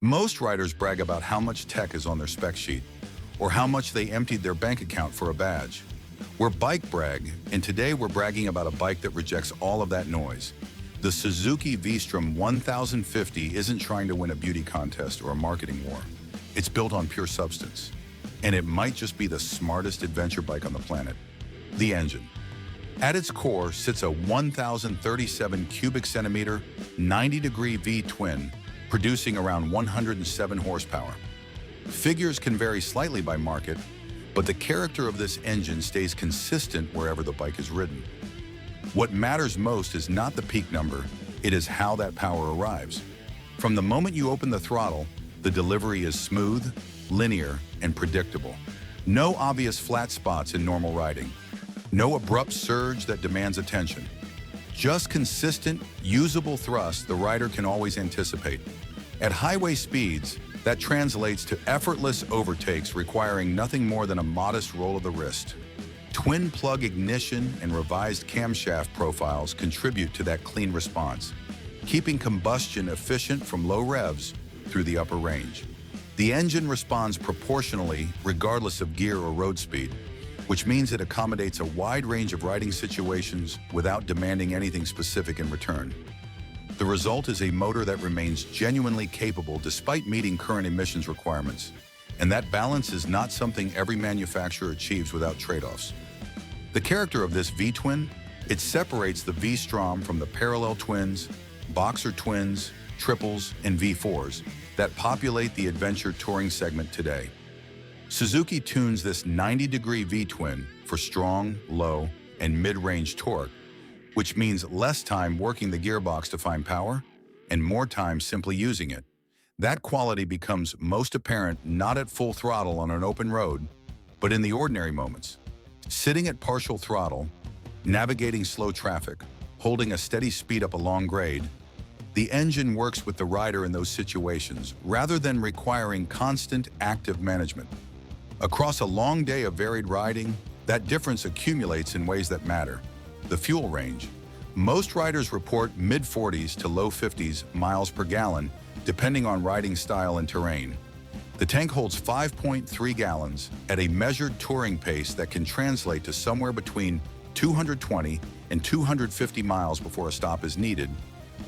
Most riders brag about how much tech is on their spec sheet, or how much they emptied their bank account for a badge. We're BikeBrag, and today we're bragging about a bike that rejects all of that noise. The Suzuki V-Strom 1050 isn't trying to win a beauty contest or a marketing war. It's built on pure substance, and it might just be the smartest adventure bike on the planet. The engine. At its core sits a 1,037 cubic centimeter, 90-degree V-twin, producing around 107 horsepower. Figures can vary slightly by market, but the character of this engine stays consistent wherever the bike is ridden. What matters most is not the peak number, it is how that power arrives. From the moment you open the throttle, the delivery is smooth, linear, and predictable. No obvious flat spots in normal riding. No abrupt surge that demands attention. Just consistent, usable thrust the rider can always anticipate. At highway speeds, that translates to effortless overtakes requiring nothing more than a modest roll of the wrist. Twin-plug ignition and revised camshaft profiles contribute to that clean response, keeping combustion efficient from low revs through the upper range. The engine responds proportionally regardless of gear or road speed, which means it accommodates a wide range of riding situations without demanding anything specific in return. The result is a motor that remains genuinely capable despite meeting current emissions requirements, and that balance is not something every manufacturer achieves without trade-offs. The character of this V-twin, it separates the V-Strom from the parallel twins, boxer twins, triples, and V4s that populate the adventure touring segment today. Suzuki tunes this 90-degree V-twin for strong, low, and mid-range torque, which means less time working the gearbox to find power and more time simply using it. That quality becomes most apparent not at full throttle on an open road, but in the ordinary moments. Sitting at partial throttle, navigating slow traffic, holding a steady speed up a long grade, the engine works with the rider in those situations rather than requiring constant active management. Across a long day of varied riding, that difference accumulates in ways that matter. The fuel range. Most riders report mid-40s to low 50s miles per gallon, depending on riding style and terrain. The tank holds 5.3 gallons at a measured touring pace that can translate to somewhere between 220 and 250 miles before a stop is needed,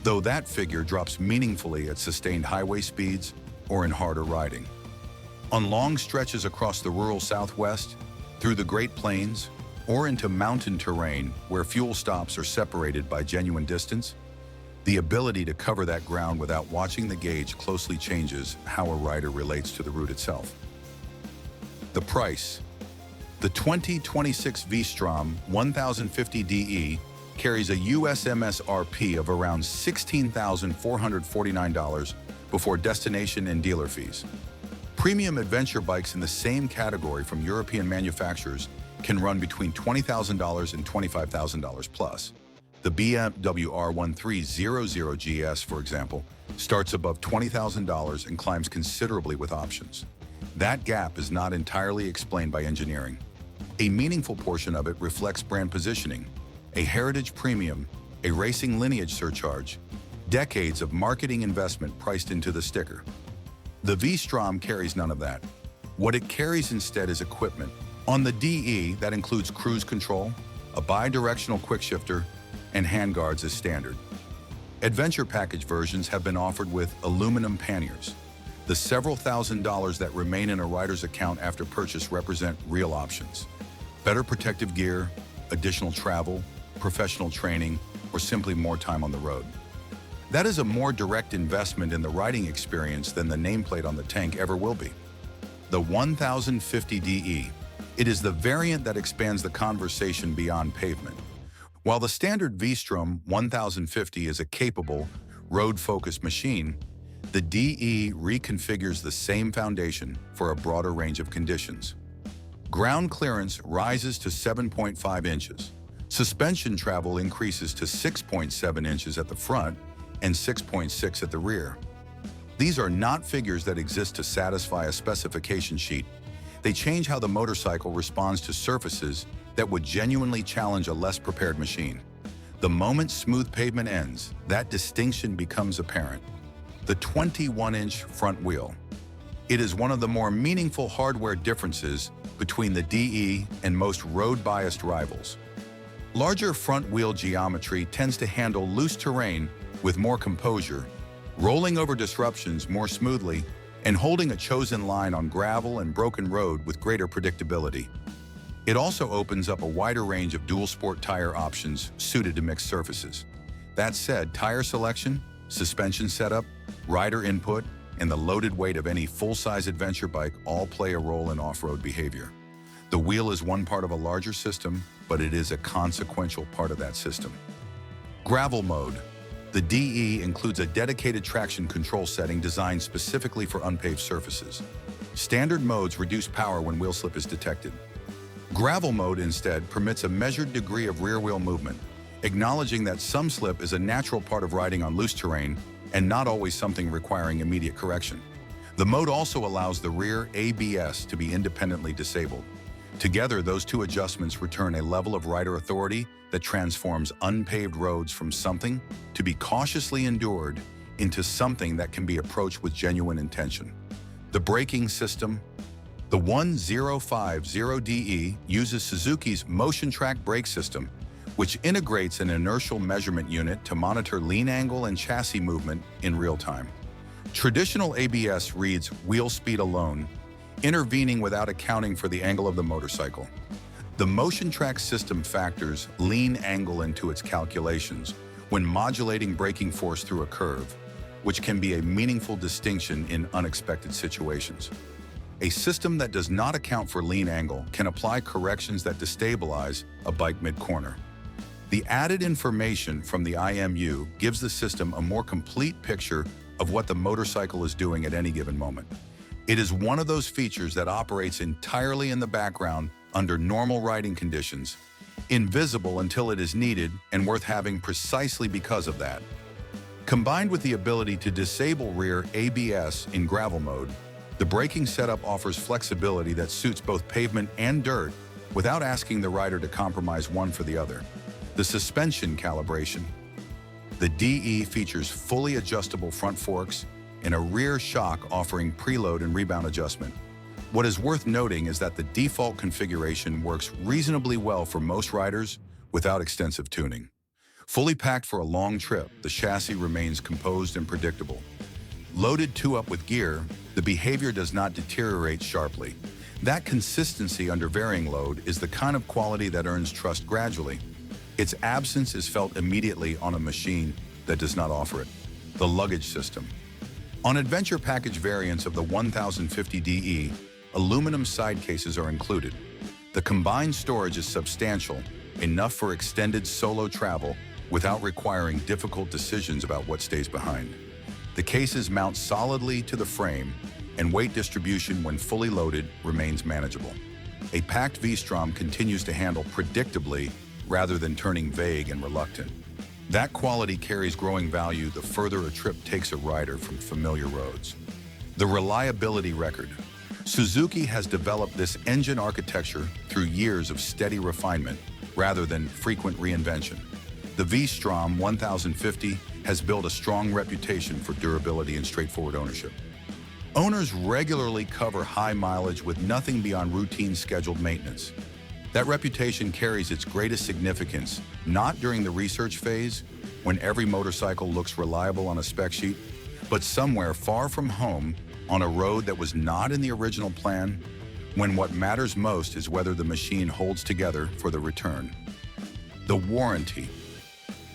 though that figure drops meaningfully at sustained highway speeds or in harder riding. On long stretches across the rural Southwest, through the Great Plains, or into mountain terrain where fuel stops are separated by genuine distance, the ability to cover that ground without watching the gauge closely changes how a rider relates to the route itself. The price. The 2026 V-Strom 1050DE carries a US MSRP of around $16,449 before destination and dealer fees. Premium adventure bikes in the same category from European manufacturers can run between $20,000 and $25,000 plus. The BMW R1300 GS, for example, starts above $20,000 and climbs considerably with options. That gap is not entirely explained by engineering. A meaningful portion of it reflects brand positioning, a heritage premium, a racing lineage surcharge, decades of marketing investment priced into the sticker. The V-Strom carries none of that. What it carries instead is equipment. On the DE, that includes cruise control, a bi-directional quickshifter, and handguards as standard. Adventure package versions have been offered with aluminum panniers. The several $1,000s that remain in a rider's account after purchase represent real options. Better protective gear, additional travel, professional training, or simply more time on the road. That is a more direct investment in the riding experience than the nameplate on the tank ever will be. The 1050DE. It is the variant that expands the conversation beyond pavement. While the standard V-Strom 1050 is a capable, road-focused machine, the DE reconfigures the same foundation for a broader range of conditions. Ground clearance rises to 7.5 inches. Suspension travel increases to 6.7 inches at the front and 6.6 at the rear. These are not figures that exist to satisfy a specification sheet. They change how the motorcycle responds to surfaces that would genuinely challenge a less prepared machine. The moment smooth pavement ends, that distinction becomes apparent. the 21-inch front wheel. It is one of the more meaningful hardware differences between the DE and most road-biased rivals. Larger front wheel geometry tends to handle loose terrain with more composure, rolling over disruptions more smoothly, and holding a chosen line on gravel and broken road with greater predictability. It also opens up a wider range of dual-sport tire options suited to mixed surfaces. That said, tire selection, suspension setup, rider input, and the loaded weight of any full-size adventure bike all play a role in off-road behavior. The wheel is one part of a larger system, but it is a consequential part of that system. Gravel mode. The DE includes a dedicated traction control setting designed specifically for unpaved surfaces. Standard modes reduce power when wheel slip is detected. Gravel mode instead permits a measured degree of rear wheel movement, acknowledging that some slip is a natural part of riding on loose terrain and not always something requiring immediate correction. The mode also allows the rear ABS to be independently disabled. Together, those two adjustments return a level of rider authority that transforms unpaved roads from something to be cautiously endured into something that can be approached with genuine intention. The braking system. The 1050DE uses Suzuki's Motion Track brake system, which integrates an inertial measurement unit to monitor lean angle and chassis movement in real time. Traditional ABS reads wheel speed alone, intervening without accounting for the angle of the motorcycle. The Motion Track system factors lean angle into its calculations when modulating braking force through a curve, which can be a meaningful distinction in unexpected situations. A system that does not account for lean angle can apply corrections that destabilize a bike mid-corner. The added information from the IMU gives the system a more complete picture of what the motorcycle is doing at any given moment. It is one of those features that operates entirely in the background under normal riding conditions, invisible until it is needed and worth having precisely because of that. Combined with the ability to disable rear ABS in gravel mode, the braking setup offers flexibility that suits both pavement and dirt without asking the rider to compromise one for the other. The suspension calibration. The DE features fully adjustable front forks and a rear shock offering preload and rebound adjustment. What is worth noting is that the default configuration works reasonably well for most riders without extensive tuning. Fully packed for a long trip, the chassis remains composed and predictable. Loaded two-up with gear, the behavior does not deteriorate sharply. That consistency under varying load is the kind of quality that earns trust gradually. Its absence is felt immediately on a machine that does not offer it. The luggage system. On adventure package variants of the 1050DE, aluminum side cases are included. The combined storage is substantial, enough for extended solo travel without requiring difficult decisions about what stays behind. The cases mount solidly to the frame, and weight distribution when fully loaded remains manageable. A packed V-Strom continues to handle predictably rather than turning vague and reluctant. That quality carries growing value the further a trip takes a rider from familiar roads. The reliability record. Suzuki has developed this engine architecture through years of steady refinement rather than frequent reinvention. The V-Strom 1050 has built a strong reputation for durability and straightforward ownership. Owners regularly cover high mileage with nothing beyond routine scheduled maintenance. That reputation carries its greatest significance not during the research phase, when every motorcycle looks reliable on a spec sheet, but somewhere far from home on a road that was not in the original plan, when what matters most is whether the machine holds together for the return. The warranty.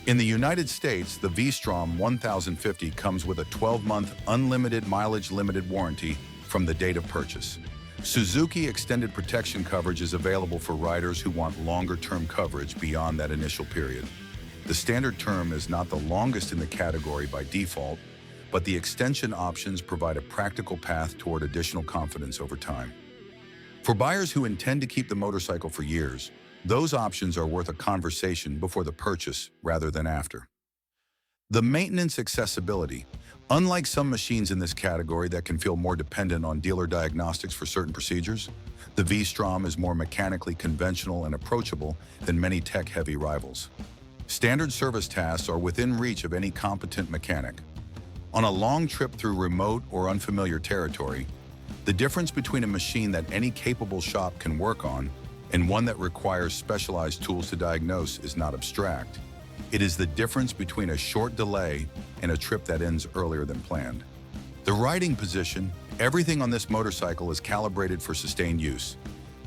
In the United States, the V-Strom 1050 comes with a 12-month unlimited mileage limited warranty from the date of purchase. Suzuki Extended Protection coverage is available for riders who want longer-term coverage beyond that initial period. The standard term is not the longest in the category by default, but the extension options provide a practical path toward additional confidence over time. For buyers who intend to keep the motorcycle for years, those options are worth a conversation before the purchase rather than after. The maintenance accessibility. Unlike some machines in this category that can feel more dependent on dealer diagnostics for certain procedures, the V-Strom is more mechanically conventional and approachable than many tech-heavy rivals. Standard service tasks are within reach of any competent mechanic. On a long trip through remote or unfamiliar territory, the difference between a machine that any capable shop can work on and one that requires specialized tools to diagnose is not abstract. It is the difference between a short delay and a trip that ends earlier than planned. The riding position, everything on this motorcycle is calibrated for sustained use.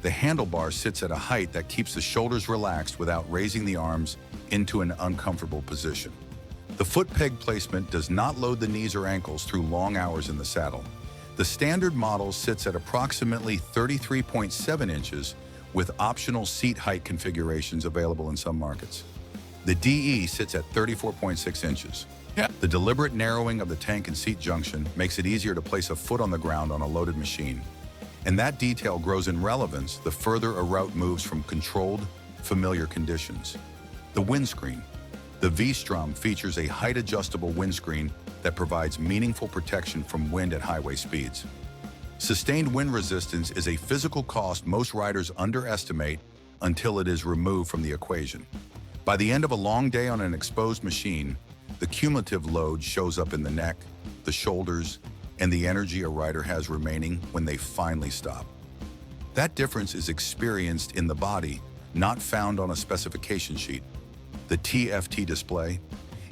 The handlebar sits at a height that keeps the shoulders relaxed without raising the arms into an uncomfortable position. The foot peg placement does not load the knees or ankles through long hours in the saddle. The standard model sits at approximately 33.7 inches with optional seat height configurations available in some markets. The DE sits at 34.6 inches. The deliberate narrowing of the tank and seat junction makes it easier to place a foot on the ground on a loaded machine. And that detail grows in relevance the further a route moves from controlled, familiar conditions. The windscreen. The V-Strom features a height-adjustable windscreen that provides meaningful protection from wind at highway speeds. Sustained wind resistance is a physical cost most riders underestimate until it is removed from the equation. By the end of a long day on an exposed machine, the cumulative load shows up in the neck, the shoulders, and the energy a rider has remaining when they finally stop. That difference is experienced in the body, not found on a specification sheet. The TFT display,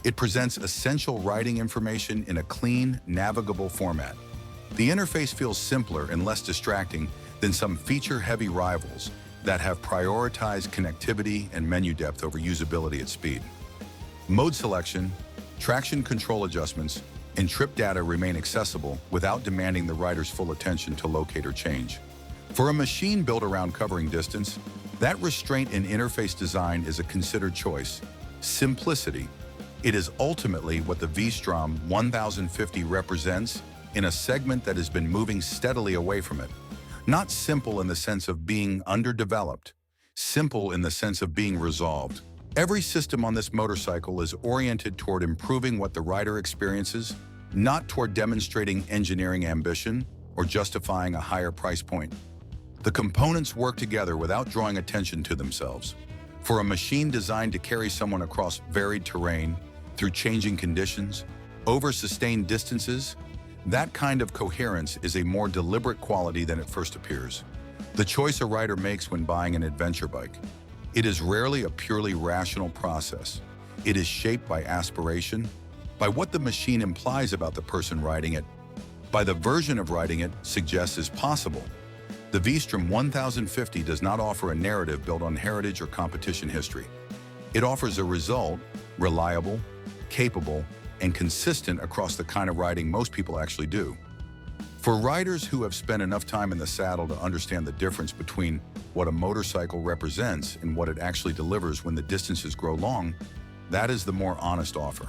it presents essential riding information in a clean, navigable format. The interface feels simpler and less distracting than some feature-heavy rivals that have prioritized connectivity and menu depth over usability at speed. Mode selection, traction control adjustments, and trip data remain accessible without demanding the rider's full attention to locate or change. For a machine built around covering distance, that restraint in interface design is a considered choice. Simplicity. It is ultimately what the V-Strom 1050 represents in a segment that has been moving steadily away from it. Not simple in the sense of being underdeveloped, simple in the sense of being resolved. Every system on this motorcycle is oriented toward improving what the rider experiences, not toward demonstrating engineering ambition or justifying a higher price point. The components work together without drawing attention to themselves. For a machine designed to carry someone across varied terrain, through changing conditions, over sustained distances, that kind of coherence is a more deliberate quality than it first appears. The choice a rider makes when buying an adventure bike. It is rarely a purely rational process. It is shaped by aspiration, by what the machine implies about the person riding it, by the version of riding it suggests is possible. The V-Strom 1050 does not offer a narrative built on heritage or competition history. It offers a result, reliable, capable, and consistent across the kind of riding most people actually do. For riders who have spent enough time in the saddle to understand the difference between what a motorcycle represents and what it actually delivers when the distances grow long, that is the more honest offer.